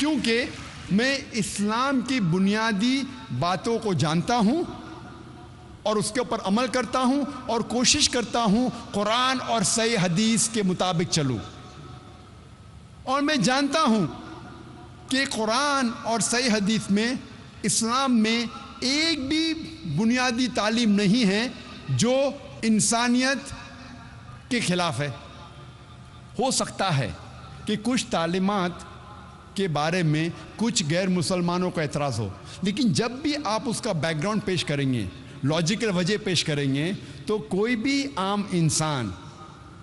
کیونکہ میں اسلام کی بنیادی باتوں کو جانتا ہوں اور اس کے اوپر عمل کرتا ہوں اور کوشش کرتا ہوں قرآن اور صحیح حدیث کے مطابق چلوں، اور میں جانتا ہوں کہ قرآن اور صحیح حدیث میں اسلام میں ایک بھی بنیادی تعلیم نہیں ہے جو انسانیت کے خلاف ہے۔ ہو سکتا ہے کہ کچھ تعلیمات کے بارے میں کچھ غیر مسلمانوں کا اعتراض ہو، لیکن جب بھی آپ اس کا بیک گراؤنڈ پیش کریں گے، لاجیکل وجہ پیش کریں گے، تو کوئی بھی عام انسان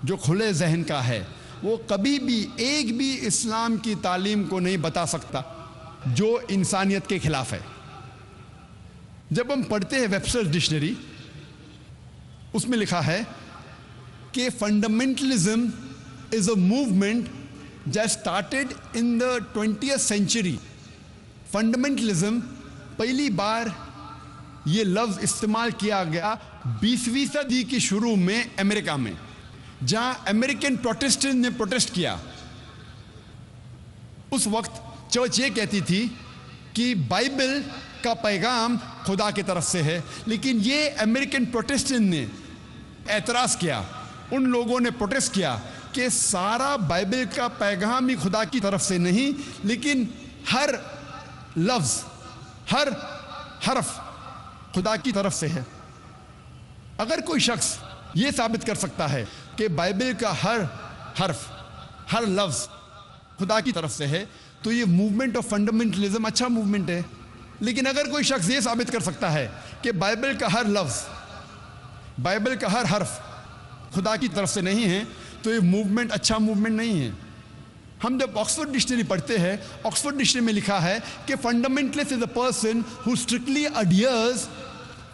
جو کھلے ذہن کا ہے وہ کبھی بھی ایک بھی اسلام کی تعلیم کو نہیں بتا سکتا جو انسانیت کے خلاف ہے۔ جب ہم پڑھتے ہیں ویبسٹر ڈکشنری، اس میں لکھا ہے کہ fundamentalism is a movement that started in the 20th century۔ Fundamentalism پہلی بار یہ لفظ استعمال کیا گیا 20ویں صدی کی شروع میں امریکہ میں، جہاں امریکن پروٹسٹنٹ نے پروٹسٹ کیا۔ اس وقت چرچ یہ کہتی تھی کہ بائبل کا پیغام خدا کی طرف سے ہے، لیکن یہ امریکن پروٹسٹنٹ نے اعتراض کیا، ان لوگوں نے پروٹسٹ کیا کہ سارا بائبل کا پیغام ہی خدا کی طرف سے نہیں، لیکن ہر لفظ، ہر حرف خدا کی طرف سے ہے۔ اگر کوئی شخص یہ ثابت کر سکتا ہے کہ بائبل کا ہر حرف، ہر لفظ خدا کی طرف سے ہے، تو یہ موومنٹ آف فنڈامنٹلزم اچھا موومنٹ ہے۔ لیکن اگر کوئی شخص یہ ثابت کر سکتا ہے کہ بائبل کا ہر لفظ، بائبل کا ہر حرف خدا کی طرف سے نہیں ہے، تو یہ موومنٹ اچھا موومنٹ نہیں ہے۔ ہم جب آکسفورڈ ڈکشنری پڑھتے ہیں، آکسفورڈ ڈکشنری میں لکھا ہے کہ fundamentalist is a person who strictly adheres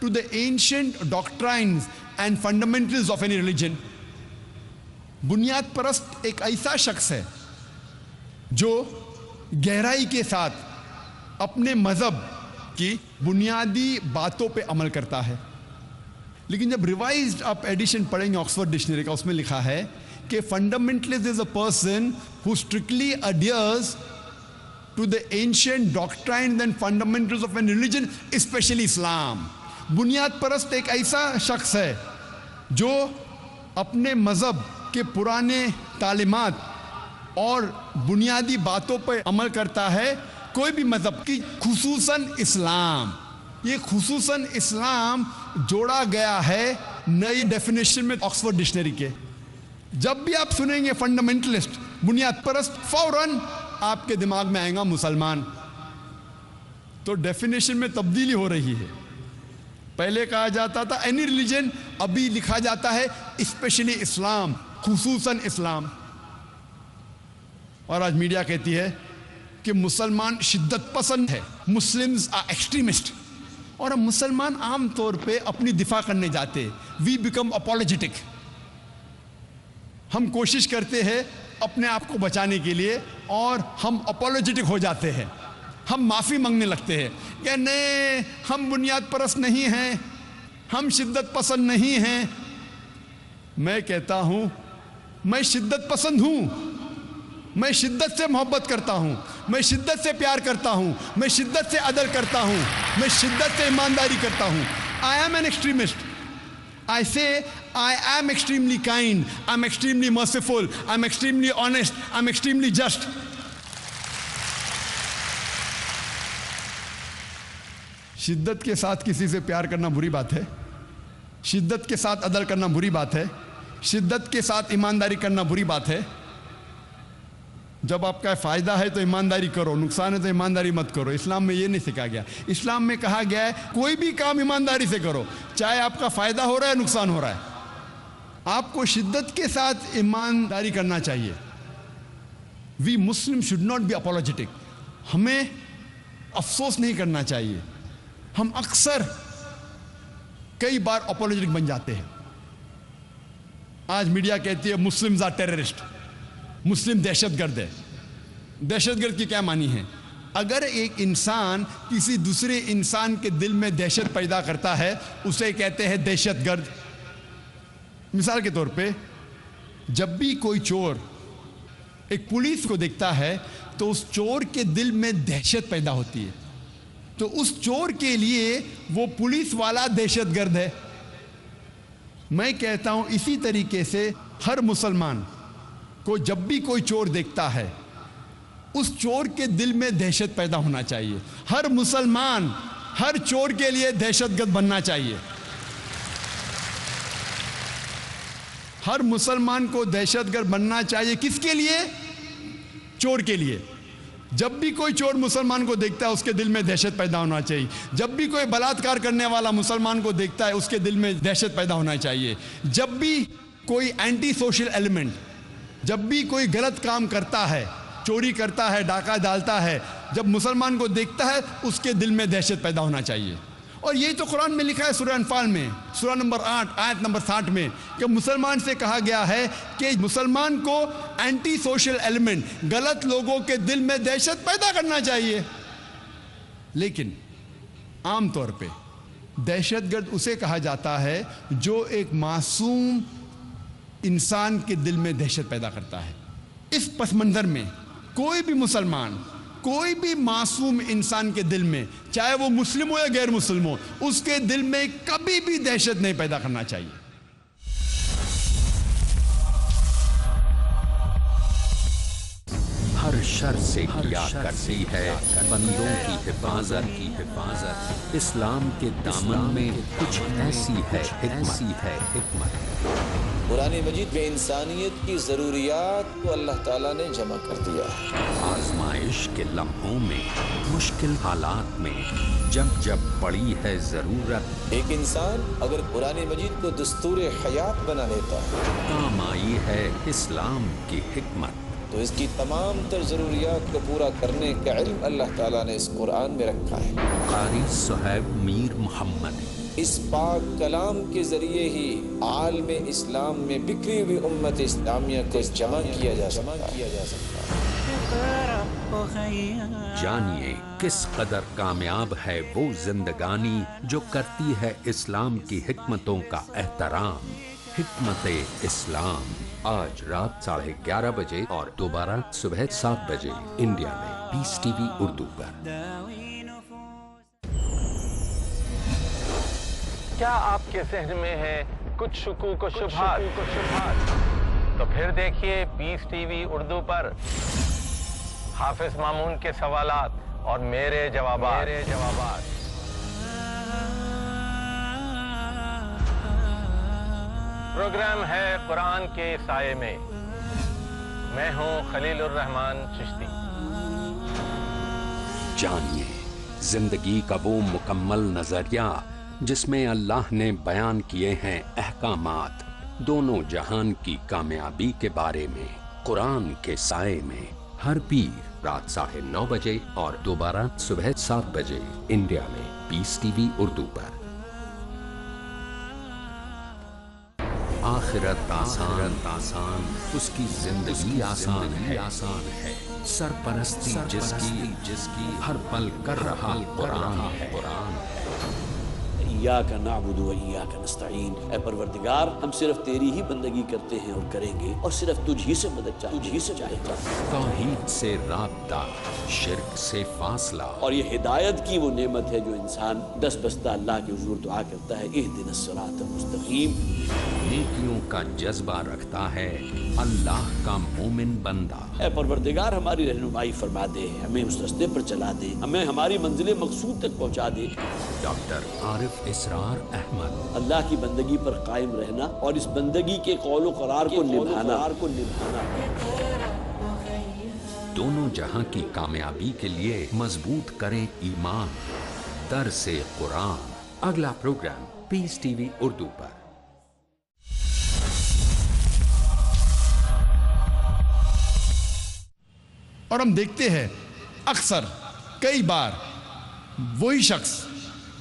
to the ancient doctrines and fundamentals of any religion۔ بنیاد پرست ایک ایسا شخص ہے جو گہرائی کے ساتھ اپنے مذہب کی بنیادی باتوں پہ عمل کرتا ہے۔ لیکن جب ریوائزڈ آپ ایڈیشن پڑھیں گے آکسفورڈ ڈکشنری کا، اس میں لکھا ہے کہ fundamentalist is a person who strictly adheres to the ancient doctrines and fundamentals of any religion, especially اسلام۔ بنیاد پرست ایک ایسا شخص ہے جو اپنے مذہب کے پرانے تعلیمات اور بنیادی باتوں پر عمل کرتا ہے، کوئی بھی مذہب کی، خصوصاً اسلام۔ یہ خصوصاً اسلام جوڑا گیا ہے نئی ڈیفینیشن میں آکسفورڈ ڈکشنری کے۔ جب بھی آپ سنیں گے فنڈامنٹلسٹ، بنیاد پرست، فوراً آپ کے دماغ میں آئے گا مسلمان۔ تو ڈیفینیشن میں تبدیلی ہو رہی ہے۔ پہلے کہا جاتا تھا اینی ریلیجن، ابھی لکھا جاتا ہے اسپیشلی اسلام، خصوصاً اسلام۔ اور آج میڈیا کہتی ہے کہ مسلمان شدت پسند ہے، مسلمز آر ایکسٹریمسٹ، اور ہم مسلمان عام طور پہ اپنی دفاع کرنے جاتے، وی بیکم اپولوجیٹک۔ ہم کوشش کرتے ہیں اپنے آپ کو بچانے کے لیے اور ہم اپولوجیٹک ہو جاتے ہیں، ہم معافی مانگنے لگتے ہیں کہ نہیں، ہم بنیاد پرست نہیں ہیں، ہم شدت پسند نہیں ہیں۔ میں کہتا ہوں میں شدت پسند ہوں، میں شدت سے محبت کرتا ہوں، میں شدت سے پیار کرتا ہوں، میں شدت سے عدل کرتا ہوں، میں شدت سے ایمانداری کرتا ہوں۔ I am an extremist۔ I say I am extremely kind, I'm extremely merciful, I'm extremely honest, I'm extremely just۔ شدت کے ساتھ کسی سے پیار کرنا بری بات ہے، شدت کے ساتھ عدل کرنا بری بات ہے، شدت کے ساتھ ایمانداری کرنا بری بات ہے۔ جب آپ کا فائدہ ہے تو ایمانداری کرو، نقصان ہے تو ایمانداری مت کرو۔ اسلام میں یہ نہیں سکھا گیا۔ اسلام میں کہا گیا ہے کوئی بھی کام ایمانداری سے کرو، چاہے آپ کا فائدہ ہو رہا ہے نقصان ہو رہا ہے، آپ کو شدت کے ساتھ ایمانداری کرنا چاہیے۔ We Muslim should not be apologetic. ہمیں افسوس نہیں کرنا چاہیے، ہم اکثر کئی بار اپولوجیٹک بن جاتے ہیں۔ آج میڈیا کہتی ہے مسلمز آر ٹیررسٹ، مسلم دہشت گرد ہے۔ دہشت گرد کی کیا معنی ہے؟ اگر ایک انسان کسی دوسرے انسان کے دل میں دہشت پیدا کرتا ہے، اسے کہتے ہیں دہشت گرد۔ مثال کے طور پہ جب بھی کوئی چور ایک پولیس کو دیکھتا ہے تو اس چور کے دل میں دہشت پیدا ہوتی ہے. تو اس چور کے لیے وہ پولیس والا دہشت گرد ہے. میں کہتا ہوں اسی طریقے سے ہر مسلمان کو جب بھی کوئی چور دیکھتا ہے اس چور کے دل میں دہشت پیدا ہونا چاہیے. ہر مسلمان ہر چور کے لیے دہشت گرد بننا چاہیے. ہر مسلمان کو دہشت گرد بننا چاہیے. کس کے لیے؟ چور کے لیے. جب بھی کوئی چور مسلمان کو دیکھتا ہے اس کے دل میں دہشت پیدا ہونا چاہیے. جب بھی کوئی بلاತ್ಕಾರ کرنے والا مسلمان کو دیکھتا ہے اس کے دل میں دہشت پیدا ہونا چاہیے. جب بھی کوئی اینٹی سوشل ایلیمنٹ جب بھی کوئی غلط کام کرتا ہے, چوری کرتا ہے, ڈاکہ ڈالتا ہے, جب مسلمان کو دیکھتا ہے اس کے دل میں دہشت پیدا ہونا چاہیے. اور یہی تو قرآن میں لکھا ہے سورہ انفال میں سورہ نمبر 8 آیت نمبر 60 میں کہ مسلمان سے کہا گیا ہے کہ مسلمان کو اینٹی سوشل ایلیمنٹ غلط لوگوں کے دل میں دہشت پیدا کرنا چاہیے. لیکن عام طور پہ دہشت گرد اسے کہا جاتا ہے جو ایک معصوم انسان کے دل میں دہشت پیدا کرتا ہے. اس پس منظر میں کوئی بھی مسلمان کوئی بھی معصوم انسان کے دل میں, چاہے وہ مسلم ہو یا غیر مسلم ہو, اس کے دل میں کبھی بھی دہشت نہیں پیدا کرنا چاہیے. ہر شر سے کیا کرتی ہے بندوں کی حفاظت. اسلام کے دامن میں کچھ ایسی ہے حکمت. قرآن مجید میں انسانیت کی ضروریات کو اللہ تعالیٰ نے جمع کر دیا ہے. آزمائش کے لمحوں میں, مشکل حالات میں, جب پڑی ہے ضرورت, ایک انسان اگر قرآن مجید کو دستور حیات بنا لیتا ہے, کام آئی ہے اسلام کی حکمت. تو اس کی تمام تر ضروریات کو پورا کرنے کا علم اللہ تعالیٰ نے اس قرآن میں رکھا ہے. قاری صہیب میر محمد اس پاک کلام کے ذریعے ہی عالم اسلام میں بکھری ہوئی امت اسلامیہ کو جمع کیا جا سکتا ہے. جانیے کس قدر کامیاب ہے وہ زندگانی جو کرتی ہے اسلام کی حکمتوں کا احترام. حکمت اسلام آج رات 11:30 بجے اور دوبارہ صبح 7 بجے انڈیا میں پیس ٹی وی اردو پر. کیا آپ کے ذہن میں ہے کچھ شکوک و شبہات؟ تو پھر دیکھیے پیس ٹی وی اردو پر حافظ مامون کے سوالات اور میرے جوابات. پروگرام ہے قرآن کے سائے میں. میں ہوں خلیل الرحمان چشتی. جانیے زندگی کا وہ مکمل نظریہ جس میں اللہ نے بیان کیے ہیں احکامات دونوں جہان کی کامیابی کے بارے میں. قرآن کے سائے میں ہر پیر رات 9:30 بجے اور دوبارہ صبح 7 بجے انڈیا میں پیس ٹی وی اردو پر. آخرت آسان اس کی زندگی آسان ہے. سرپرستی جس کی ہر پل کر رہا قرآن ہے. ایاک نعبد و ایاک نستعین. اے پروردگار ہم صرف تیری ہی بندگی کرتے ہیں اور کریں گے اور صرف تجھ ہی سے مدد چاہتے ہیں. توحید سے رابطہ, شرک سے فاصلہ, اور یہ ہدایت کی وہ نعمت ہے جو انسان دس بستہ اللہ کے حضور دعا کرتا ہے اہدنا الصراط المستقیم. نیکیوں کا جذبہ رکھتا ہے اللہ کا مومن بندہ. اے پروردگار ہماری رہنمائی فرما دے, ہمیں اس راستے پر چلا دے, ہمیں ہماری منزل مقصود تک پہنچا دے. ڈاکٹر عارف اسرار احمد. اللہ کی بندگی پر قائم رہنا اور اس بندگی کے قول و قرار کو نبھانا. دونوں جہاں کی کامیابی کے لیے مضبوط کریں ایمان. درس قرآن اگلا پروگرام پیس ٹی وی اردو پر. اور ہم دیکھتے ہیں اکثر کئی بار وہی شخص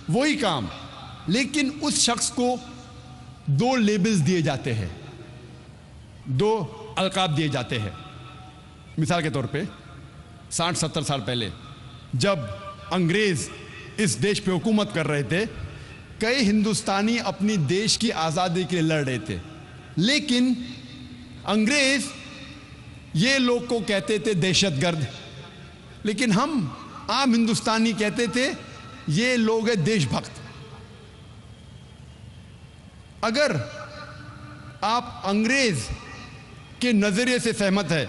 وہی کام, لیکن اس شخص کو 2 لیبلز دیے جاتے ہیں, 2 القاب دیے جاتے ہیں. مثال کے طور پہ 60-70 سال پہلے جب انگریز اس دیش پہ حکومت کر رہے تھے, کئی ہندوستانی اپنی دیش کی آزادی کے لیے لڑ رہے تھے, لیکن انگریز یہ لوگ کو کہتے تھے دہشت گرد, لیکن ہم عام ہندوستانی کہتے تھے یہ لوگ ہیں دیش بھکت. اگر آپ انگریز کے نظریے سے سہمت ہے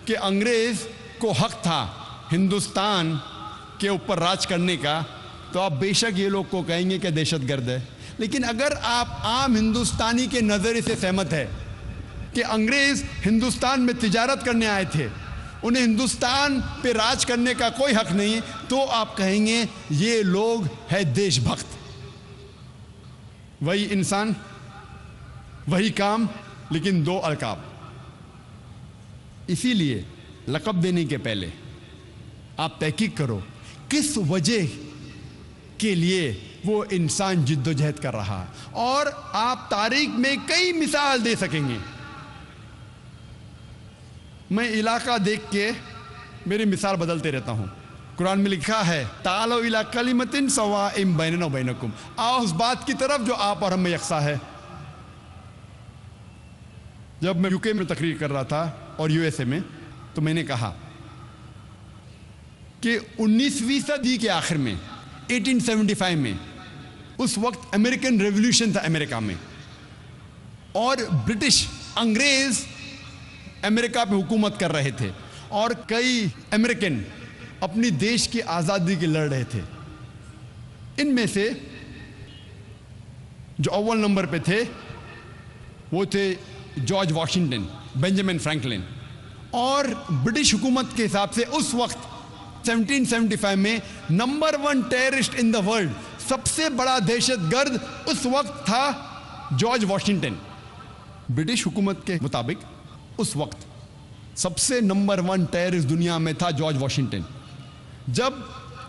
کہ انگریز کو حق تھا ہندوستان کے اوپر راج کرنے کا, تو آپ بے شک یہ لوگ کو کہیں گے کہ دہشت گرد ہے. لیکن اگر آپ عام ہندوستانی کے نظریے سے سہمت ہے کہ انگریز ہندوستان میں تجارت کرنے آئے تھے, انہیں ہندوستان پہ راج کرنے کا کوئی حق نہیں, تو آپ کہیں گے یہ لوگ ہے دیش بھکت. وہی انسان, وہی کام, لیکن دو القاب. اسی لیے لقب دینے کے پہلے آپ تحقیق کرو کس وجہ کے لیے وہ انسان جد و جہد کر رہا ہے, اور آپ تاریخ میں کئی مثال دے سکیں گے. میں علاقہ دیکھ کے میری مثال بدلتے رہتا ہوں. قرآن میں لکھا ہے تعالوا الی کلمۃ سواء بیننا وبینکم, آؤ اس بات کی طرف جو آپ اور ہم میں یکساں ہے. جب میں UK میں تقریر کر رہا تھا اور USA میں, تو میں نے کہا کہ 19ویں صدی کے آخر میں 1875 میں, اس وقت امریکن ریولیوشن تھا امریکہ میں, اور برٹش انگریز امریکہ پہ حکومت کر رہے تھے, اور کئی امریکن اپنی دیش کی آزادی کے لڑ رہے تھے. ان میں سے جو اول نمبر پہ تھے وہ تھے جارج واشنگٹن, بنجامن فرینکلن. اور برٹش حکومت کے حساب سے اس وقت 1775 میں number 1 terrorist in the world, سب سے بڑا دہشت گرد اس وقت تھا جارج واشنگٹن. برٹش حکومت کے مطابق اس وقت سب سے نمبر 1 ٹیررسٹ دنیا میں تھا جارج واشنگٹن. جب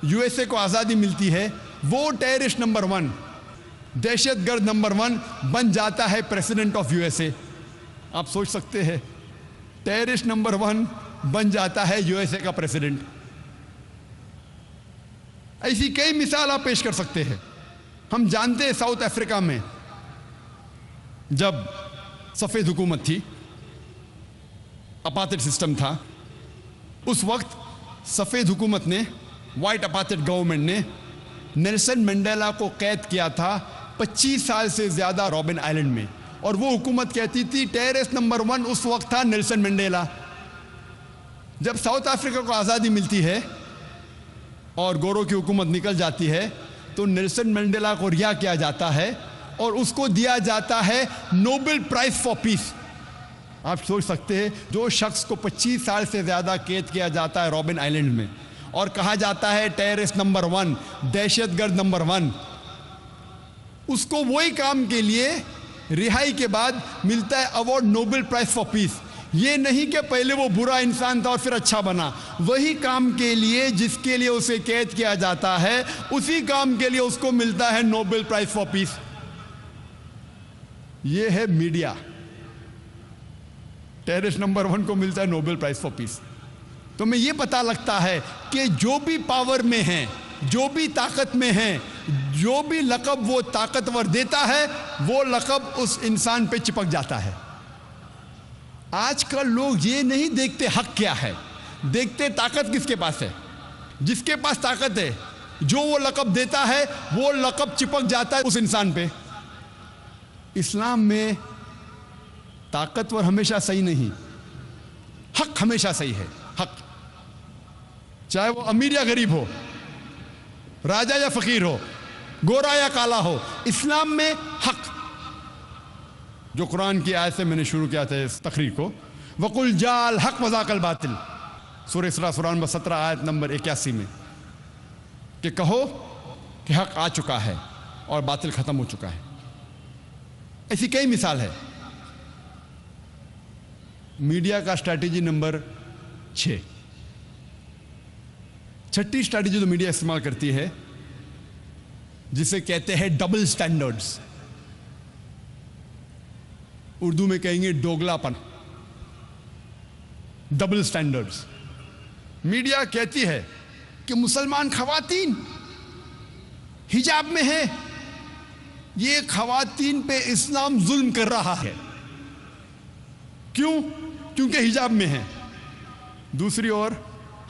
USA کو آزادی ملتی ہے, وہ ٹیررسٹ نمبر 1, دہشت گرد نمبر 1 بن جاتا ہے پریزیڈنٹ آف USA. آپ سوچ سکتے ہیں, ٹیررسٹ نمبر 1 بن جاتا ہے USA کا پریزیڈنٹ. ایسی کئی مثال آپ پیش کر سکتے ہیں. ہم جانتے ہیں ساؤتھ افریقہ میں جب سفید حکومت تھی, اپارٹھائڈ سسٹم تھا, اس وقت سفید حکومت نے, وائٹ اپارٹھائڈ گورنمنٹ نے نیلسن منڈیلا کو قید کیا تھا 25 سال سے زیادہ رابن آئلینڈ میں, اور وہ حکومت کہتی تھی ٹیررسٹ نمبر 1 اس وقت تھا نیلسن منڈیلا. جب ساؤتھ افریقہ کو آزادی ملتی ہے اور گورو کی حکومت نکل جاتی ہے, تو نیلسن منڈیلا کو رہا کیا جاتا ہے اور اس کو دیا جاتا ہے نوبل پرائز فار پیس. آپ سوچ سکتے ہیں, جو شخص کو 25 سال سے زیادہ قید کیا جاتا ہے رابن آئلینڈ میں, اور کہا جاتا ہے ٹیررسٹ نمبر 1, دہشت گرد نمبر 1, اس کو وہی کام کے لیے رہائی کے بعد ملتا ہے ایوارڈ نوبل پرائز فار پیس. یہ نہیں کہ پہلے وہ برا انسان تھا اور پھر اچھا بنا, وہی کام کے لیے جس کے لیے اسے قید کیا جاتا ہے, اسی کام کے لیے اس کو ملتا ہے نوبل پرائز فار پیس. یہ ہے میڈیا. ٹیررسٹ نمبر 1 کو ملتا ہے نوبل پرائز فار پیس. تو میں یہ پتہ لگتا ہے کہ جو بھی پاور میں ہیں, جو بھی طاقت میں ہیں, جو بھی لقب وہ طاقتور دیتا ہے, وہ لقب اس انسان پہ چپک جاتا ہے. آج کل لوگ یہ نہیں دیکھتے حق کیا ہے, دیکھتے طاقت کس کے پاس ہے. جس کے پاس طاقت ہے, جو وہ لقب دیتا ہے, وہ لقب چپک جاتا ہے اس انسان پہ. اسلام میں طاقتور ہمیشہ صحیح نہیں, حق ہمیشہ صحیح ہے. حق, چاہے وہ امیر یا غریب ہو, راجا یا فقیر ہو, گورا یا کالا ہو, اسلام میں حق. جو قرآن کی آیت سے میں نے شروع کیا تھا اس تقریر کو, وَقُلْ جَاءَ الْحَقُّ وَزَهَقَ الْبَاطِلُ, سورہ اسراء سورہ نمبر 17 آیت نمبر 81 میں, کہ کہو کہ حق آ چکا ہے اور باطل ختم ہو چکا ہے. ایسی کئی مثال ہے. میڈیا کا اسٹریٹجی نمبر 6, چھٹی اسٹریٹجی جو میڈیا استعمال کرتی ہے, جسے کہتے ہیں ڈبل سٹینڈرڈز. اردو میں کہیں گے دوگلا پن, ڈبل سٹینڈرڈز. میڈیا کہتی ہے کہ مسلمان خواتین حجاب میں ہیں, یہ خواتین پہ اسلام ظلم کر رہا ہے. کیوں؟ کیونکہ حجاب میں ہیں. دوسری اور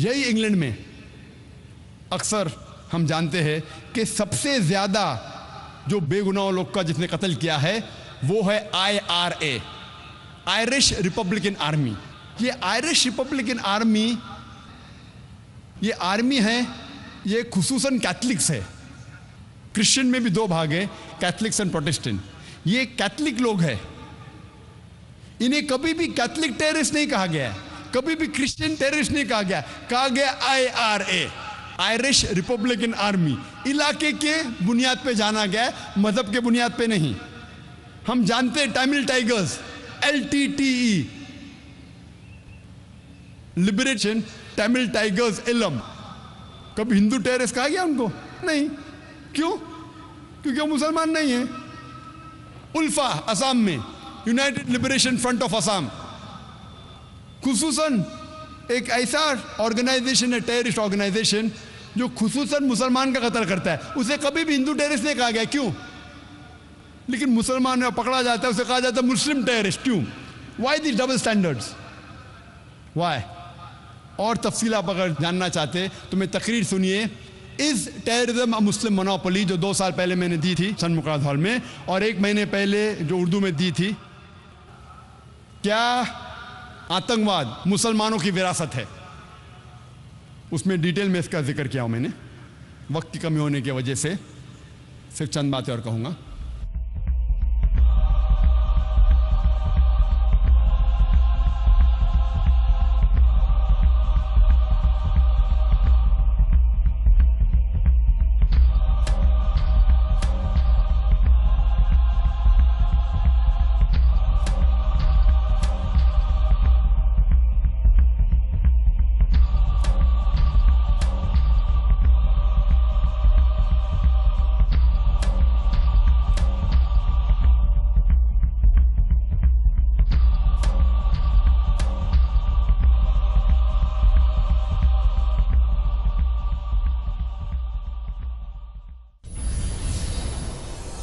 یہی انگلینڈ میں اکثر ہم جانتے ہیں کہ سب سے زیادہ جو بے گناہ لوگ کا جس نے قتل کیا ہے وہ ہے IRA، آئرش ریپبلکن آرمی۔ یہ آئرش ریپبلکن آرمی، یہ آرمی ہے، یہ خصوصاً کیتھلکس ہے۔ کرسچن میں بھی دو بھاگ ہیں، کیتھلکس اینڈ پروٹسٹنٹ۔ یہ کیتھلک لوگ ہیں، انہیں کبھی بھی کیتھلک ٹیررسٹ نہیں کہا گیا ہے، کبھی بھی کرسچن ٹیررسٹ نہیں کہا گیا، کہا گیا IRA، آئرش ریپبلکن آرمی۔ علاقے کے بنیاد پہ جانا گیا ہے، مذہب کے بنیاد پہ نہیں۔ ہم جانتے ہیں Tamil tigers, LTTE، liberation Tamil tigers علم، کبھی ہندو ٹیررسٹ کہا گیا ان کو؟ نہیں۔ کیوں؟ کیونکہ وہ مسلمان نہیں ہیں۔ الفا آسام میں، United liberation front of Assam, خصوصاً ایک ایسا آرگنائزیشن ہے، ٹیررسٹ آرگنائزیشن، جو خصوصاً مسلمان کا قتل کرتا ہے، اسے کبھی بھی ہندو ٹیررسٹ نہیں کہا گیا۔ کیوں؟ لیکن مسلمان میں پکڑا جاتا ہے، اسے کہا جاتا ہے مسلم ٹیررسٹ۔ کیوں؟ وائی دی ڈبل اسٹینڈرڈز؟ وائی؟ اور تفصیل آپ اگر جاننا چاہتے تو میں تقریر سنیے، is terrorism a Muslim monopoly, جو 2 سال پہلے میں نے دی تھی سن مقراظ ہال میں، اور 1 مہینے پہلے جو اردو میں دی تھی، کیا آتنکواد مسلمانوں کی وراثت ہے؟ اس میں ڈیٹیل میں اس کا ذکر کیا ہوں میں نے، وقت کی کمی ہونے کی وجہ سے صرف چند باتیں اور کہوں گا۔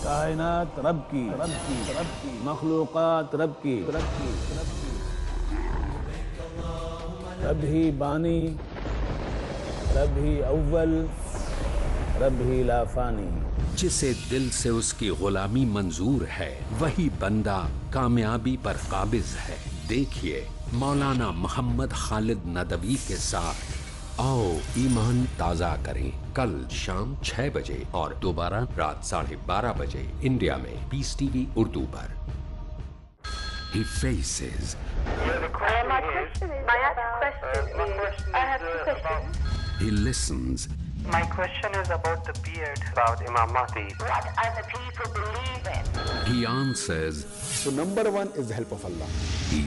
کائنات رب کی، مخلوقات رب کی، رب ہی بانی، رب ہی اول، رب ہی لا فانی۔ جسے دل سے اس کی غلامی منظور ہے وہی بندہ کامیابی پر قابض ہے۔ دیکھیے مولانا محمد خالد ندوی کے ساتھ آؤ ایمان تازہ کریں، کل شام 6 بجے اور دوبارہ رات 12:30 بجے انڈیا میں پیس ٹی وی اردو پر۔ He faces. He listens. My question is about the beard, about Imam Mahdi. What other people believe in. He answers. So number 1 is the help of Allah. He